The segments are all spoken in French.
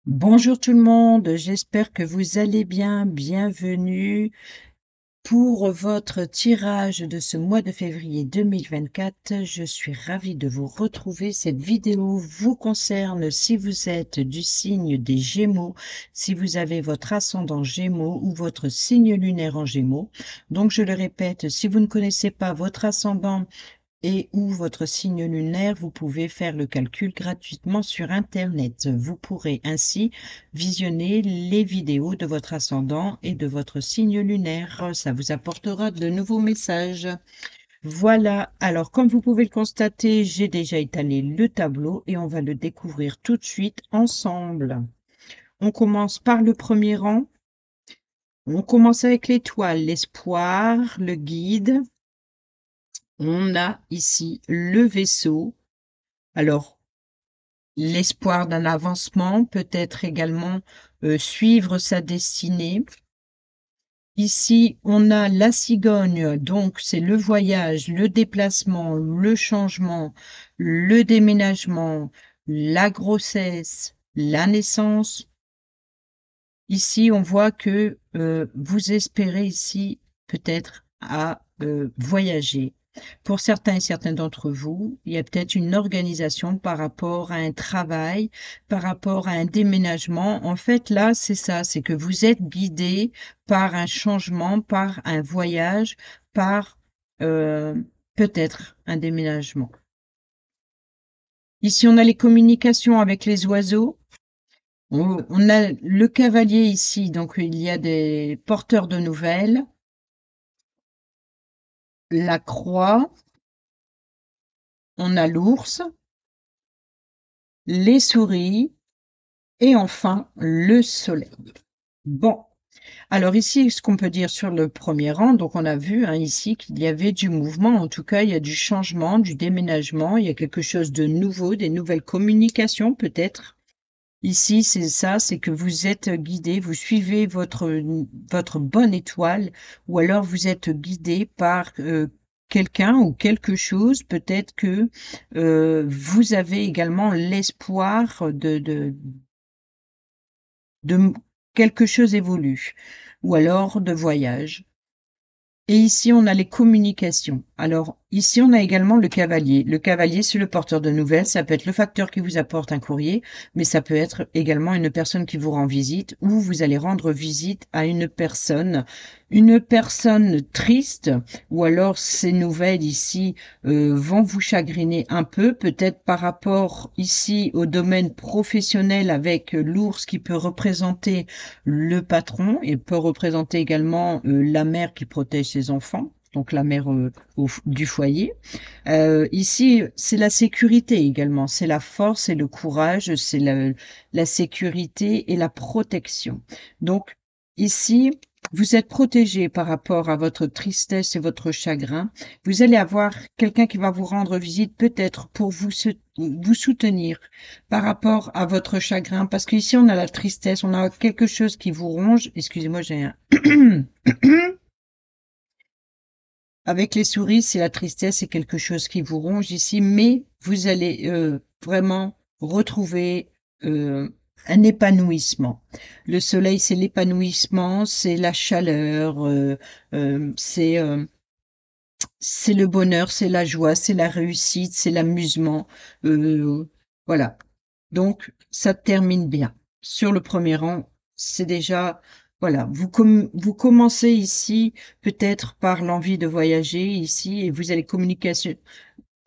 Bonjour tout le monde, j'espère que vous allez bien. Bienvenue pour votre tirage de ce mois de février 2024. Je suis ravie de vous retrouver. Cette vidéo vous concerne si vous êtes du signe des Gémeaux, si vous avez votre ascendant Gémeaux ou votre signe lunaire en Gémeaux. Donc je le répète, si vous ne connaissez pas votre ascendant et ou votre signe lunaire, vous pouvez faire le calcul gratuitement sur Internet. Vous pourrez ainsi visionner les vidéos de votre ascendant et de votre signe lunaire. Ça vous apportera de nouveaux messages. Voilà, alors comme vous pouvez le constater, j'ai déjà étalé le tableau et on va le découvrir tout de suite ensemble. On commence par le premier rang. On commence avec l'étoile, l'espoir, le guide. On a ici le vaisseau. Alors, l'espoir d'un avancement, peut-être également suivre sa destinée. Ici, on a la cigogne, donc c'est le voyage, le déplacement, le changement, le déménagement, la grossesse, la naissance. Ici, on voit que vous espérez ici peut-être à voyager. Pour certains et certaines d'entre vous, il y a peut-être une organisation par rapport à un travail, par rapport à un déménagement. En fait, là, c'est ça, c'est que vous êtes guidé par un changement, par un voyage, par euh, peut-être un déménagement. Ici, on a les communications avec les oiseaux. On a le cavalier ici, donc il y a des porteurs de nouvelles, la croix, on a l'ours, les souris et enfin le soleil. Bon, alors ici, ce qu'on peut dire sur le premier rang, donc on a vu ici qu'il y avait du mouvement, en tout cas il y a du changement, du déménagement, il y a quelque chose de nouveau, des nouvelles communications peut-être. Ici, c'est ça, c'est que vous êtes guidé, vous suivez votre bonne étoile, ou alors vous êtes guidé par quelqu'un ou quelque chose. Peut-être que vous avez également l'espoir de quelque chose évolue, ou alors de voyage. Et ici, on a les communications. Alors, ici, on a également le cavalier. Le cavalier, c'est le porteur de nouvelles. Ça peut être le facteur qui vous apporte un courrier, mais ça peut être également une personne qui vous rend visite ou vous allez rendre visite à une personne triste, ou alors ces nouvelles ici vont vous chagriner un peu, peut-être par rapport ici au domaine professionnel avec l'ours qui peut représenter le patron et peut représenter également la mère qui protège ses enfants, donc la mère du foyer. Ici, c'est la sécurité également, c'est la force et le courage, c'est la sécurité et la protection. Donc ici, vous êtes protégé par rapport à votre tristesse et votre chagrin. Vous allez avoir quelqu'un qui va vous rendre visite peut-être pour vous soutenir par rapport à votre chagrin. Parce qu'ici, on a la tristesse, on a quelque chose qui vous ronge. Excusez-moi, j'ai un... Avec les souris, c'est la tristesse, c'est quelque chose qui vous ronge ici, mais vous allez vraiment retrouver euh, un épanouissement. Le soleil, c'est l'épanouissement, c'est la chaleur, c'est le bonheur, c'est la joie, c'est la réussite, c'est l'amusement. Voilà. Donc, ça termine bien. Sur le premier rang, c'est déjà, voilà, vous commencez ici peut-être par l'envie de voyager ici et vous allez communiquer.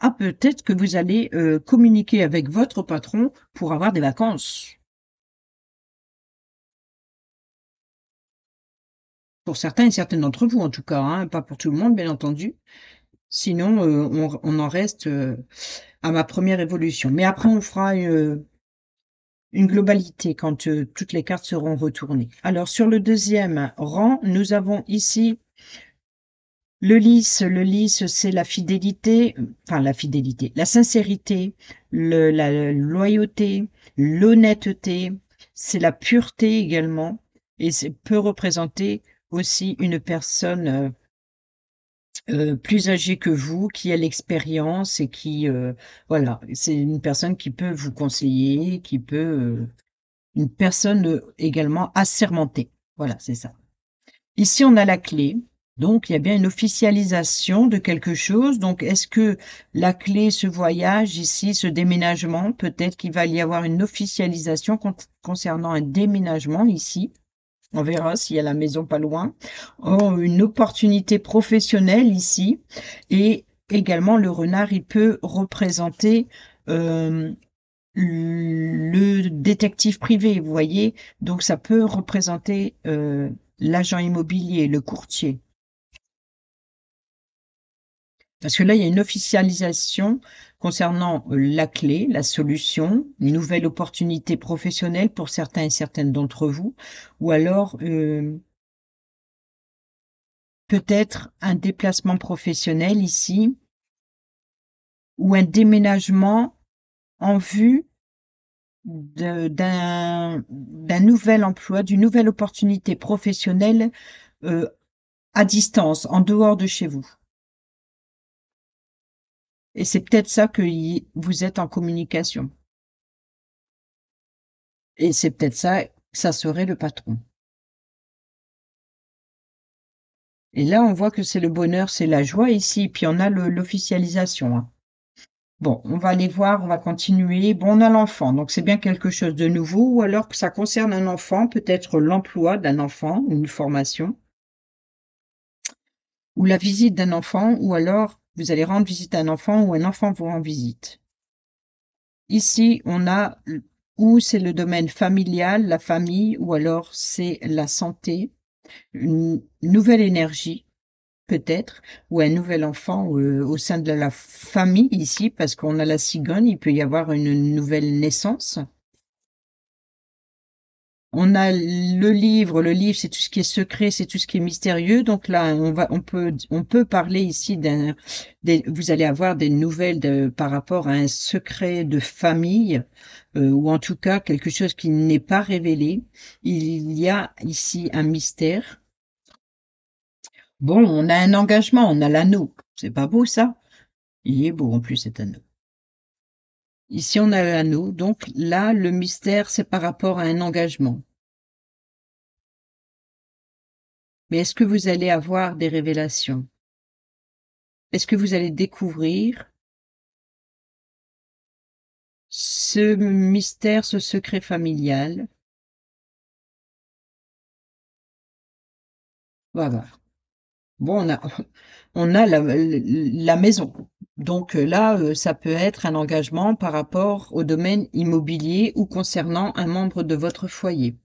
Ah, peut-être que vous allez communiquer avec votre patron pour avoir des vacances. Pour certains et certaines d'entre vous, en tout cas, pas pour tout le monde, bien entendu. Sinon, on en reste à ma première évolution. Mais après, on fera une globalité quand toutes les cartes seront retournées. Alors, sur le deuxième rang, nous avons ici le lys. Le lys, c'est la fidélité, enfin la fidélité, la sincérité, la loyauté, l'honnêteté, c'est la pureté également, et peut représenter aussi une personne plus âgée que vous, qui a l'expérience et qui, voilà, c'est une personne qui peut vous conseiller, qui peut une personne également assermentée. Voilà, c'est ça. Ici, on a la clé. Donc, il y a bien une officialisation de quelque chose. Donc, est-ce que la clé, ce voyage ici, ce déménagement, peut-être qu'il va y avoir une officialisation concernant un déménagement ici. On verra s'il y a la maison pas loin. Oh, une opportunité professionnelle ici. Et également, le renard, il peut représenter le détective privé, vous voyez. Donc, ça peut représenter l'agent immobilier, le courtier. Parce que là, il y a une officialisation concernant la clé, la solution, une nouvelle opportunité professionnelle pour certains et certaines d'entre vous, ou alors peut-être un déplacement professionnel ici, ou un déménagement en vue d'un nouvel emploi, d'une nouvelle opportunité professionnelle euh, à distance, en dehors de chez vous. Et c'est peut-être ça que vous êtes en communication. Et c'est peut-être ça, ça serait le patron. Et là, on voit que c'est le bonheur, c'est la joie ici, puis on a l'officialisation, hein. Bon, on va aller voir, on va continuer. Bon, on a l'enfant, donc c'est bien quelque chose de nouveau, ou alors que ça concerne un enfant, peut-être l'emploi d'un enfant, une formation, ou la visite d'un enfant, ou alors vous allez rendre visite à un enfant, ou un enfant vous rend visite. Ici, on a ou c'est le domaine familial, la famille, ou alors c'est la santé, une nouvelle énergie, peut-être, ou un nouvel enfant au sein de la famille ici, parce qu'on a la cigogne, il peut y avoir une nouvelle naissance. On a le livre, c'est tout ce qui est secret, c'est tout ce qui est mystérieux. Donc là, on peut parler ici vous allez avoir des nouvelles par rapport à un secret de famille, ou en tout cas quelque chose qui n'est pas révélé. Il y a ici un mystère. Bon, on a un engagement, on a l'anneau. C'est pas beau ça? Il est beau en plus cet anneau. Ici, on a l'anneau. Donc là, le mystère, c'est par rapport à un engagement. Mais est-ce que vous allez avoir des révélations? Est-ce que vous allez découvrir ce mystère, ce secret familial? Voilà. Bon, on a la maison. Donc là, ça peut être un engagement par rapport au domaine immobilier ou concernant un membre de votre foyer.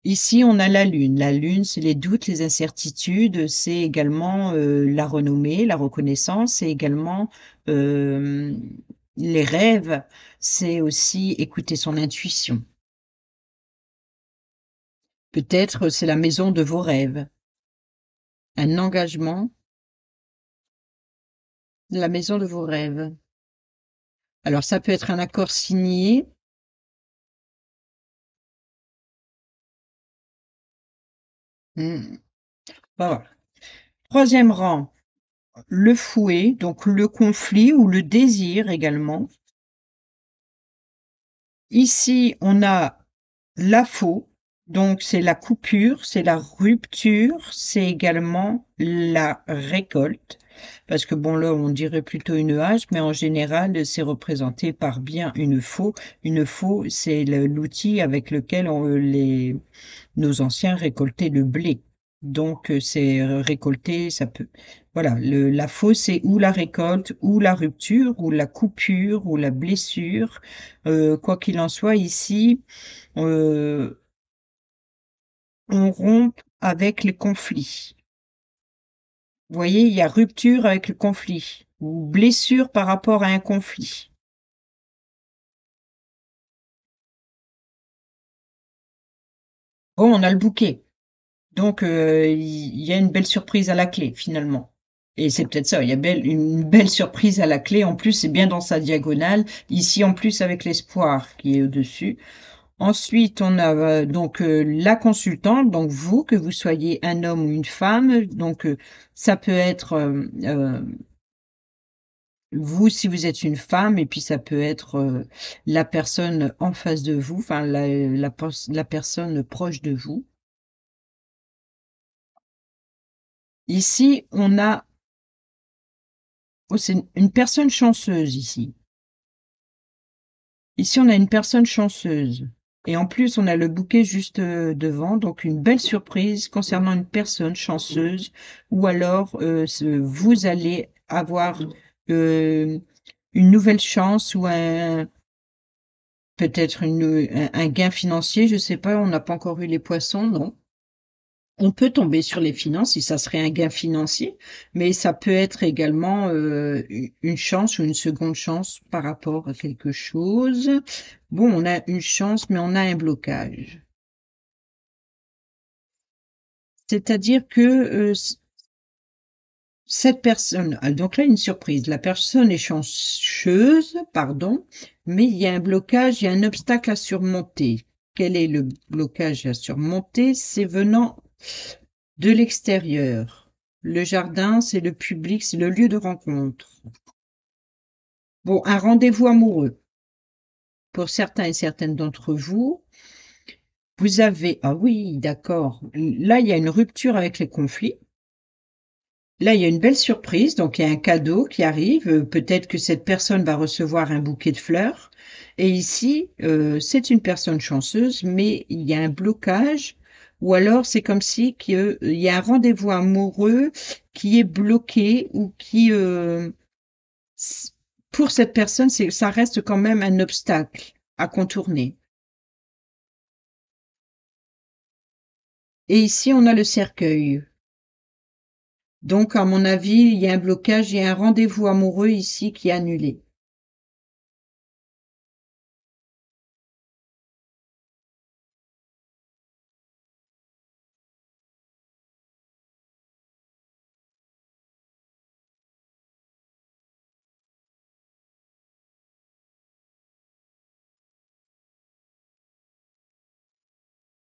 Ici, on a la lune. La lune, c'est les doutes, les incertitudes, c'est également la renommée, la reconnaissance, c'est également euh, les rêves, c'est aussi écouter son intuition. Peut-être c'est la maison de vos rêves, un engagement, la maison de vos rêves. Alors ça peut être un accord signé. Voilà. Troisième rang, le fouet, donc le conflit ou le désir également. Ici, on a la faux, donc c'est la coupure, c'est la rupture, c'est également la récolte. Parce que bon, là, on dirait plutôt une hache, mais en général, c'est représenté par bien une faux. Une faux, c'est l'outil avec lequel nos anciens récoltaient le blé. Donc, c'est récolter, ça peut. Voilà, la faux, c'est ou la récolte, ou la rupture, ou la coupure, ou la blessure. Quoi qu'il en soit, ici, euh, on rompt avec les conflits. Vous voyez, il y a rupture avec le conflit, ou blessure par rapport à un conflit. Bon, on a le bouquet. Donc, il y a une belle surprise à la clé, finalement. Et c'est peut-être ça, il y a une belle surprise à la clé. En plus, c'est bien dans sa diagonale. Ici, en plus, avec l'espoir qui est au-dessus. Ensuite, on a donc la consultante, donc vous, que vous soyez un homme ou une femme. Donc, ça peut être vous, si vous êtes une femme, et puis ça peut être la personne en face de vous, enfin la personne proche de vous. Ici, on a, oh, c'est une personne chanceuse ici. Ici, on a une personne chanceuse. Et en plus, on a le bouquet juste devant, donc une belle surprise concernant une personne chanceuse, ou alors vous allez avoir euh, une nouvelle chance ou peut-être un gain financier, je sais pas, on n'a pas encore eu les poissons, non. On peut tomber sur les finances si ça serait un gain financier, mais ça peut être également une chance ou une seconde chance par rapport à quelque chose. Bon, on a une chance, mais on a un blocage. C'est-à-dire que cette personne, donc là, une surprise. La personne est chanceuse, pardon, mais il y a un blocage, il y a un obstacle à surmonter. Quel est le blocage à surmonter? C'est venant de l'extérieur. Le jardin, c'est le public, c'est le lieu de rencontre. Bon, un rendez-vous amoureux. Pour certains et certaines d'entre vous, vous avez, ah oui, d'accord. Là, il y a une rupture avec les conflits. Là, il y a une belle surprise, donc il y a un cadeau qui arrive. Peut-être que cette personne va recevoir un bouquet de fleurs. Et ici, c'est une personne chanceuse, mais il y a un blocage, ou alors c'est comme si il y a un rendez-vous amoureux qui est bloqué ou qui, pour cette personne, ça reste quand même un obstacle à contourner. Et ici, on a le cercueil. Donc, à mon avis, il y a un blocage, il y a un rendez-vous amoureux ici qui est annulé.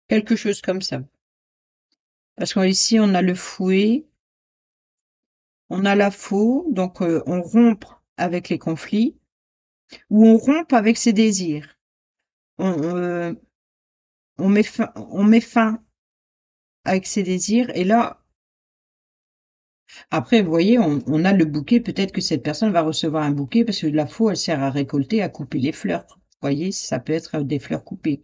Quelque chose comme ça. Parce qu'ici, on a le fouet, on a la faux, donc on rompt avec les conflits, ou on rompt avec ses désirs. On met fin avec ses désirs, et là, après, vous voyez, on a le bouquet, peut-être que cette personne va recevoir un bouquet, parce que la faux, elle sert à récolter, à couper les fleurs. Vous voyez, ça peut être des fleurs coupées.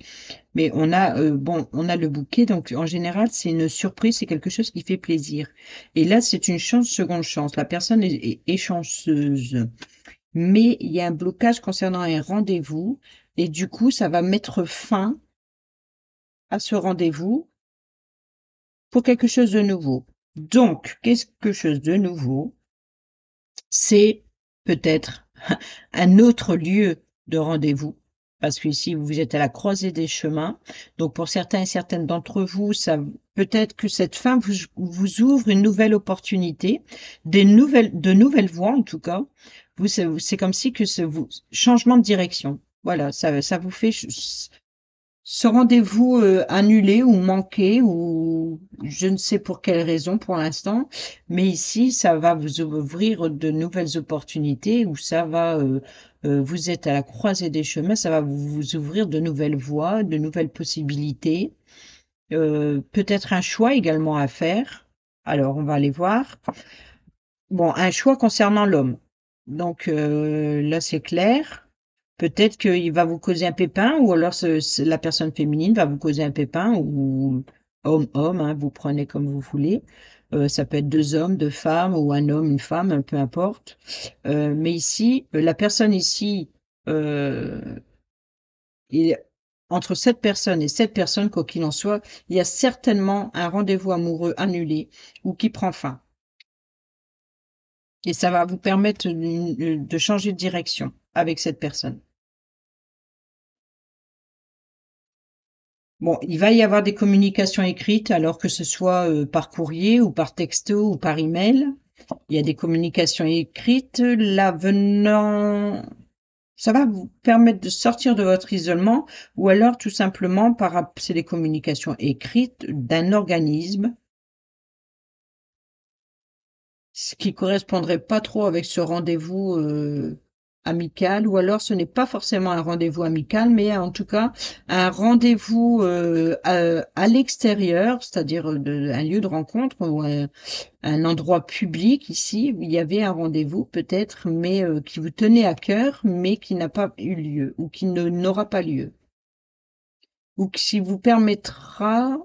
Mais bon, on a le bouquet, donc en général, c'est une surprise, c'est quelque chose qui fait plaisir. Et là, c'est une chance, seconde chance. La personne est chanceuse. Mais il y a un blocage concernant un rendez-vous, et du coup, ça va mettre fin à ce rendez-vous pour quelque chose de nouveau. Donc, quelque chose de nouveau, c'est peut-être un autre lieu de rendez-vous, parce qu'ici, vous êtes à la croisée des chemins. Donc, pour certains et certaines d'entre vous, ça peut-être que cette fin vous ouvre une nouvelle opportunité, de nouvelles voies en tout cas. C'est comme si que changement de direction. Voilà, ça vous fait ce rendez-vous annulé ou manqué ou je ne sais pour quelle raison pour l'instant, mais ici ça va vous ouvrir de nouvelles opportunités ou ça va vous êtes à la croisée des chemins, ça va vous ouvrir de nouvelles voies, de nouvelles possibilités, peut-être un choix également à faire. Alors on va aller voir. Bon, un choix concernant l'homme. Donc là c'est clair. Peut-être qu'il va vous causer un pépin, ou alors la personne féminine va vous causer un pépin, ou homme-homme, hein, vous prenez comme vous voulez. Ça peut être deux hommes, deux femmes, ou un homme, une femme, peu importe. Mais ici, la personne ici, euh, il- entre cette personne et cette personne, quoi qu'il en soit, il y a certainement un rendez-vous amoureux annulé ou qui prend fin. Et ça va vous permettre de changer de direction avec cette personne. Bon, il va y avoir des communications écrites, alors que ce soit par courrier ou par texto ou par email. Il y a des communications écrites. Là, venant, ça va vous permettre de sortir de votre isolement, ou alors tout simplement c'est des communications écrites d'un organisme. ce qui correspondrait pas trop avec ce rendez-vous amical, ou alors ce n'est pas forcément un rendez-vous amical, mais en tout cas un rendez-vous à l'extérieur, c'est-à-dire un lieu de rencontre ou un endroit public ici où il y avait un rendez-vous peut-être, mais qui vous tenait à cœur, mais qui n'a pas eu lieu ou qui ne n'aura pas lieu, ou qui vous permettra.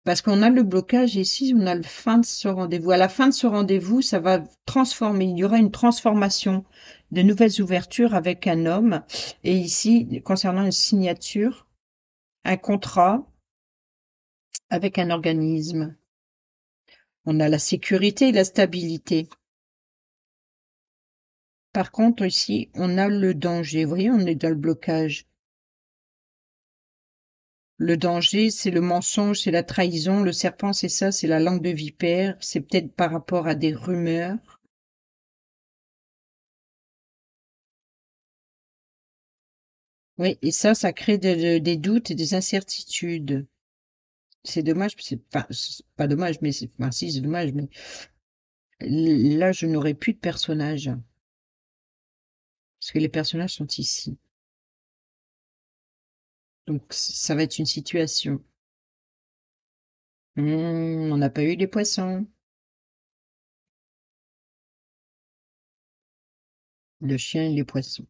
Parce qu'on a le blocage ici, on a la fin de ce rendez-vous. À la fin de ce rendez-vous, ça va transformer. Il y aura une transformation, de nouvelles ouvertures avec un homme. Et ici, concernant une signature, un contrat avec un organisme. On a la sécurité et la stabilité. Par contre, ici, on a le danger. Vous voyez, on est dans le blocage. Le danger, c'est le mensonge, c'est la trahison. Le serpent, c'est ça, c'est la langue de vipère. C'est peut-être par rapport à des rumeurs. Oui, et ça crée des doutes et des incertitudes. C'est dommage, c'est pas dommage, mais enfin, si, c'est dommage, mais là, je n'aurai plus de personnages, parce que les personnages sont ici. Donc, ça va être une situation. On n'a pas eu les poissons. Le chien et les poissons.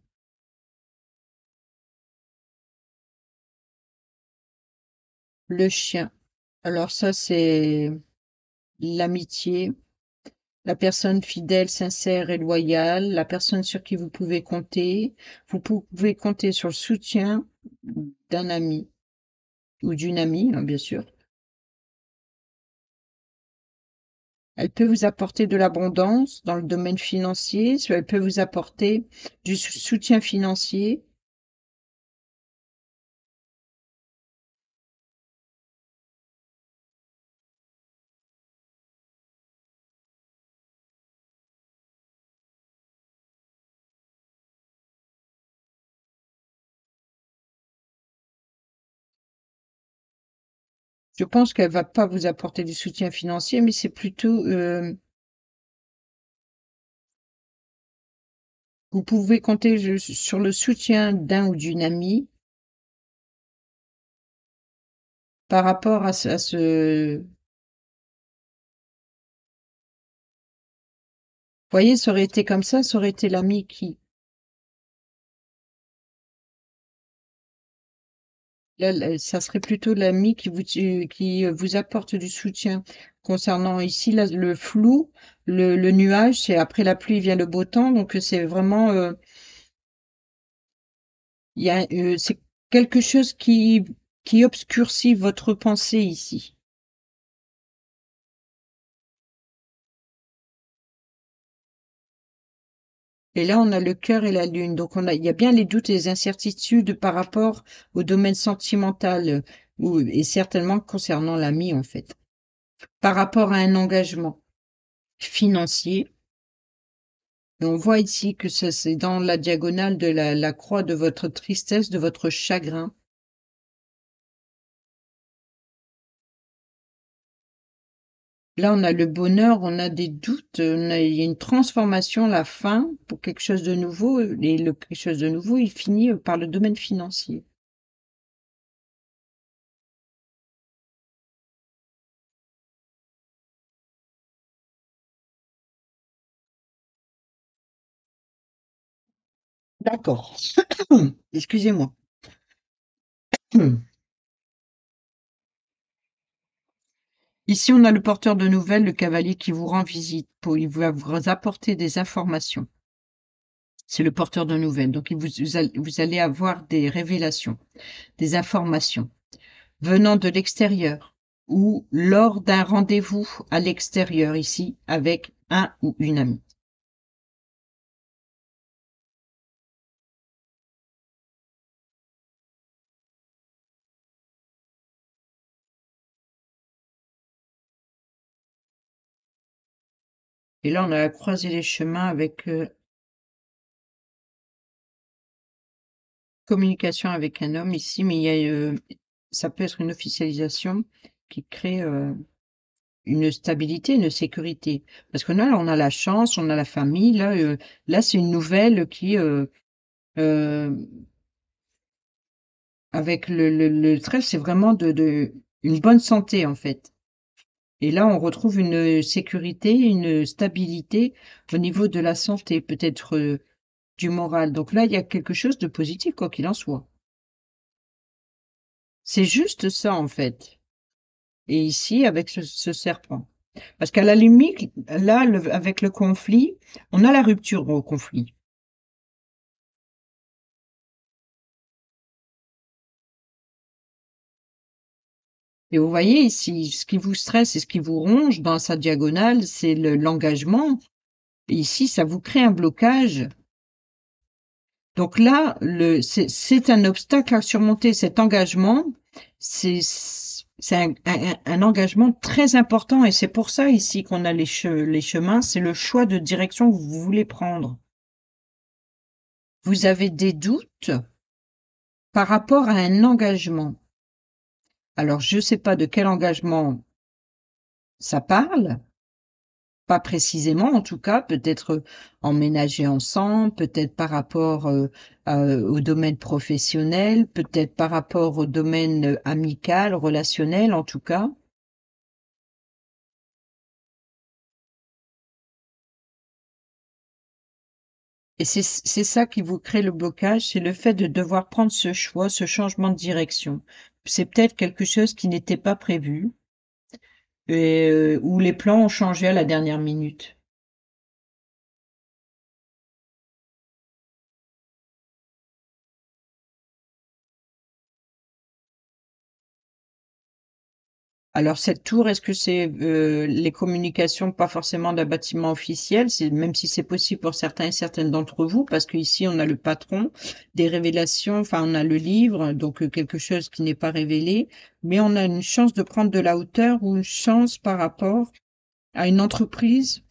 Le chien. Alors ça, c'est l'amitié, la personne fidèle, sincère et loyale, la personne sur qui vous pouvez compter. Vous pouvez compter sur le soutien d'un ami ou d'une amie, hein, bien sûr. Elle peut vous apporter de l'abondance dans le domaine financier, elle peut vous apporter du soutien financier. Je pense qu'elle va pas vous apporter du soutien financier, mais c'est plutôt, vous pouvez compter sur le soutien d'un ou d'une amie par rapport à ce. Vous voyez, ça aurait été comme ça aurait été l'ami ça serait plutôt l'ami qui vous apporte du soutien. Concernant ici, là, le flou, le nuage, c'est après la pluie vient le beau temps, donc c'est vraiment, c'est quelque chose qui obscurcit votre pensée ici. Et là, on a le cœur et la lune, donc il y a bien les doutes et les incertitudes par rapport au domaine sentimental, et certainement concernant l'ami en fait. Par rapport à un engagement financier. Et on voit ici que ça, c'est dans la diagonale de la croix de votre tristesse, de votre chagrin. Là, on a le bonheur, on a des doutes, il y a une transformation, la fin pour quelque chose de nouveau, et le quelque chose de nouveau, il finit par le domaine financier. D'accord. Excusez-moi. Ici, on a le porteur de nouvelles, le cavalier qui vous rend visite. Il va vous apporter des informations. C'est le porteur de nouvelles. Donc, vous allez avoir des révélations, des informations venant de l'extérieur ou lors d'un rendez-vous à l'extérieur ici avec un ou une amie. Et là, on a croisé les chemins avec communication avec un homme ici, mais ça peut être une officialisation qui crée une stabilité, une sécurité. Parce que là, on a la chance, on a la famille. Là, c'est une nouvelle qui, heu, avec le stress, c'est vraiment de une bonne santé, en fait. Et là, on retrouve une sécurité, une stabilité au niveau de la santé, peut-être, du moral. Donc là, il y a quelque chose de positif, quoi qu'il en soit. C'est juste ça, en fait. Et ici, avec ce serpent. Parce qu'à la limite, là, avec le conflit, on a la rupture au conflit. Et vous voyez ici, ce qui vous stresse et ce qui vous ronge dans sa diagonale, c'est l'engagement. Et ici, ça vous crée un blocage. Donc là, c'est un obstacle à surmonter. Cet engagement, c'est un engagement très important. Et c'est pour ça ici qu'on a les chemins. C'est le choix de direction que vous voulez prendre. Vous avez des doutes par rapport à un engagement. Alors, je ne sais pas de quel engagement ça parle, pas précisément en tout cas, peut-être emménager ensemble, peut-être par rapport au domaine professionnel, peut-être par rapport au domaine amical, relationnel en tout cas. Et c'est ça qui vous crée le blocage, c'est le fait de devoir prendre ce choix, ce changement de direction. C'est peut-être quelque chose qui n'était pas prévu et où les plans ont changé à la dernière minute. Alors cette tour, est-ce que c'est, les communications, pas forcément d'un bâtiment officiel, c'est même si c'est possible pour certains et certaines d'entre vous, parce qu'ici on a le patron, des révélations, enfin on a le livre, donc quelque chose qui n'est pas révélé, mais on a une chance de prendre de la hauteur ou une chance par rapport à une entreprise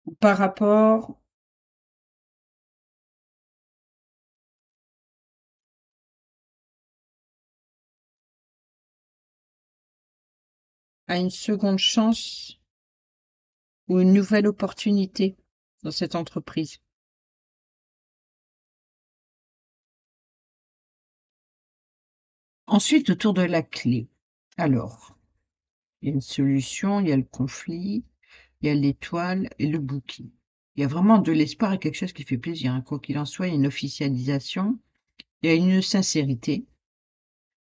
ou par rapport à une seconde chance ou une nouvelle opportunité dans cette entreprise. Ensuite, autour de la clé. Alors, il y a une solution, il y a le conflit, il y a l'étoile et le bouquet. Il y a vraiment de l'espoir et quelque chose qui fait plaisir, hein. Quoi qu'il en soit, il y a une officialisation, il y a une sincérité.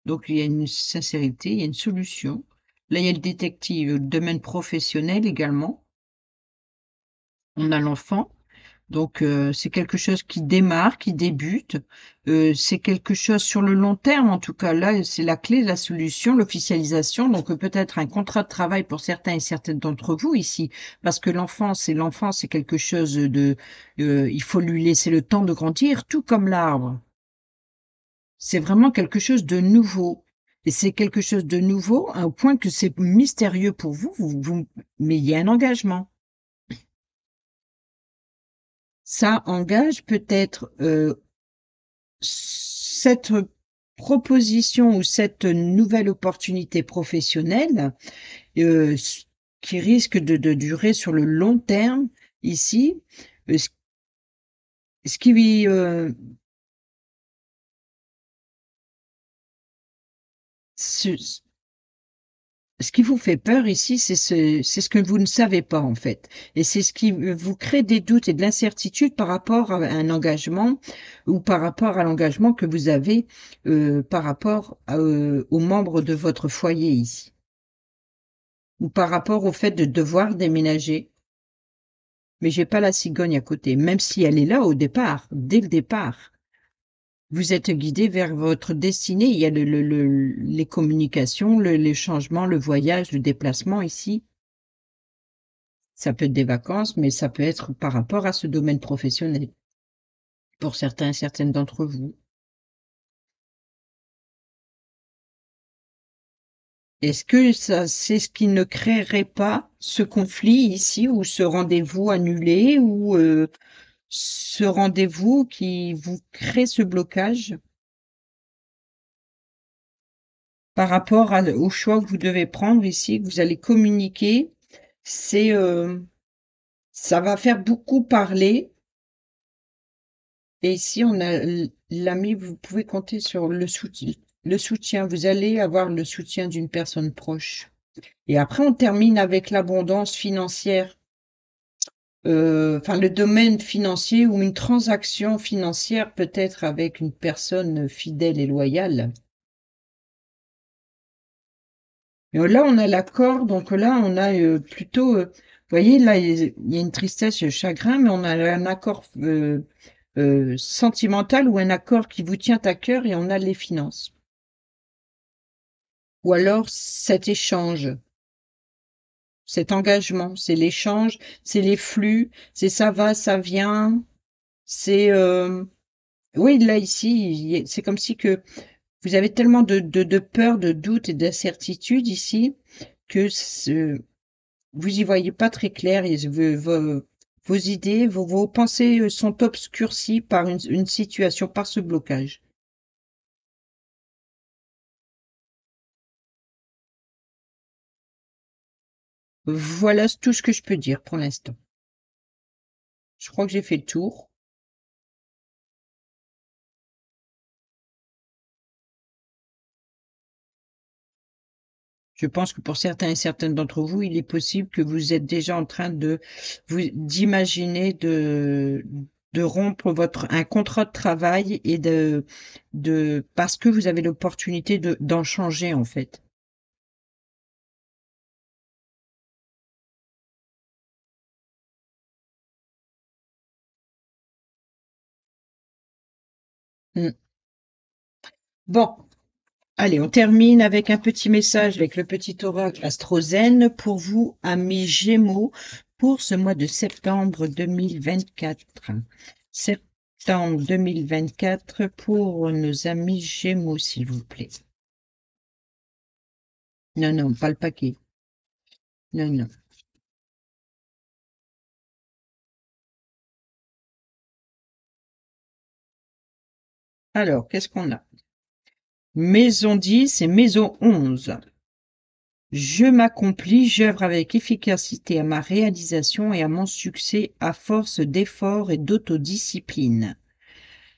Donc, il y a une sincérité, il y a une solution. Là, il y a le détective, le domaine professionnel également. On a l'enfant. Donc, c'est quelque chose qui démarre, qui débute. C'est quelque chose sur le long terme, en tout cas. Là, c'est la clé, la solution, l'officialisation. Donc, peut-être un contrat de travail pour certains et certaines d'entre vous ici, parce que l'enfance, c'est quelque chose de, il faut lui laisser le temps de grandir, tout comme l'arbre. C'est vraiment quelque chose de nouveau. Et c'est quelque chose de nouveau à un point que c'est mystérieux pour vous, mais il y a un engagement. Ça engage peut-être cette proposition ou cette nouvelle opportunité professionnelle, qui risque de durer sur le long terme ici, ce ce qui, ce ce qui vous fait peur ici, c'est ce que vous ne savez pas, en fait, et c'est ce qui, vous crée des doutes et de l'incertitude par rapport à un engagement ou par rapport à l'engagement que vous avez, par rapport aux membres de votre foyer ici ou par rapport au fait de devoir déménager. Mais j'ai pas la cigogne à côté, même si elle est là au départ, dès le départ. Vous êtes guidé vers votre destinée. Il y a les communications, les changements, le voyage, le déplacement ici. Ça peut être des vacances, mais ça peut être par rapport à ce domaine professionnel, pour certains et certaines d'entre vous. Est-ce que ça, c'est ce qui ne créerait pas ce conflit ici, ou ce rendez-vous annulé, ou ce rendez-vous qui vous crée ce blocage? par rapport au choix que vous devez prendre ici, que vous allez communiquer. C'est, ça va faire beaucoup parler. Et ici, on a l'ami, vous pouvez compter sur le soutien. Le soutien, vous allez avoir le soutien d'une personne proche. Et après, on termine avec l'abondance financière. Enfin, le domaine financier ou une transaction financière peut-être avec une personne fidèle et loyale. Et là, on a l'accord, donc là, on a plutôt, vous voyez, là, il y a une tristesse, un chagrin, mais on a un accord sentimental ou un accord qui vous tient à cœur et on a les finances. Ou alors cet échange, cet engagement, c'est l'échange, c'est les flux, c'est ça va, ça vient, c'est oui, là ici, c'est comme si que vous avez tellement de peur, de doute et d'incertitude ici que vous y voyez pas très clair et vos idées, vos pensées sont obscurcies par une situation, par ce blocage. Voilà tout ce que je peux dire pour l'instant. Je crois que j'ai fait le tour. Je pense que pour certains et certaines d'entre vous, il est possible que vous êtes déjà en train d'imaginer de rompre un contrat de travail et parce que vous avez l'opportunité d'en changer, en fait. Mm. Bon. Allez, on termine avec un petit message avec le petit oracle Astrozène pour vous, amis Gémeaux, pour ce mois de septembre 2024. Septembre 2024 pour nos amis Gémeaux, s'il vous plaît. Non, non, pas le paquet. Non, non. Alors, qu'est-ce qu'on a? Maison 10 et maison 11. Je m'accomplis, j'œuvre avec efficacité à ma réalisation et à mon succès à force d'efforts et d'autodiscipline.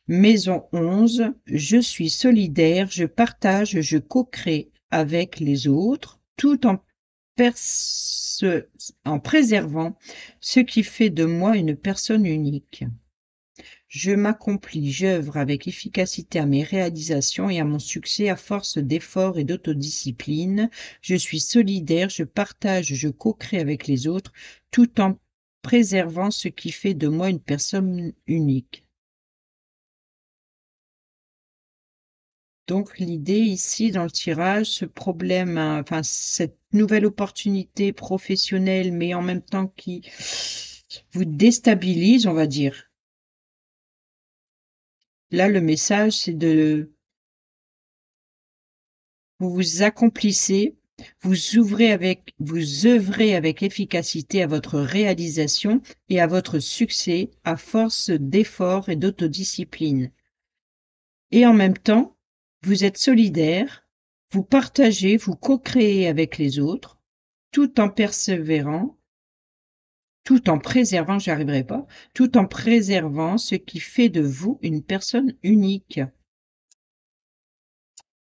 Maison 11, je suis solidaire, je partage, je co-crée avec les autres, tout en préservant ce qui fait de moi une personne unique. Je m'accomplis, j'œuvre avec efficacité à mes réalisations et à mon succès à force d'efforts et d'autodiscipline. Je suis solidaire, je partage, je co-crée avec les autres, tout en préservant ce qui fait de moi une personne unique. Donc l'idée ici dans le tirage, ce problème, enfin cette nouvelle opportunité professionnelle, mais en même temps qui vous déstabilise, on va dire. Là, le message, c'est de vous vous accomplissez, vous œuvrez avec efficacité à votre réalisation et à votre succès à force d'efforts et d'autodiscipline. Et en même temps, vous êtes solidaire, vous partagez, vous co-créez avec les autres, tout en persévérant, tout en préservant, j'y arriverai pas, tout en préservant ce qui fait de vous une personne unique.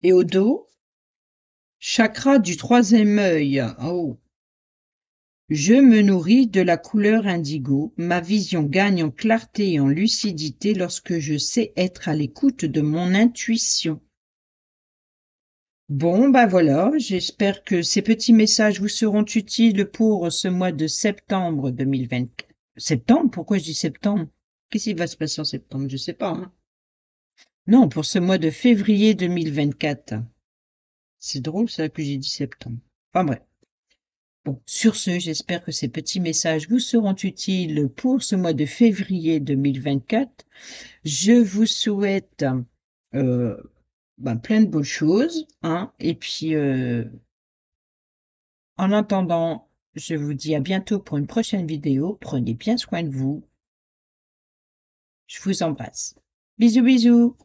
Et au dos, chakra du troisième œil. Oh. Je me nourris de la couleur indigo. Ma vision gagne en clarté et en lucidité lorsque je sais être à l'écoute de mon intuition. Bon, bah voilà, j'espère que ces petits messages vous seront utiles pour ce mois de septembre 2024. Septembre? Pourquoi je dis septembre? Qu'est-ce qui va se passer en septembre? Je sais pas, hein. Non, pour ce mois de février 2024. C'est drôle, ça, que j'ai dit septembre. Enfin bref. Bon, sur ce, j'espère que ces petits messages vous seront utiles pour ce mois de février 2024. Je vous souhaite euh, plein de bonnes choses, hein, et puis en attendant, je vous dis à bientôt pour une prochaine vidéo. Prenez bien soin de vous. Je vous embrasse. Bisous, bisous.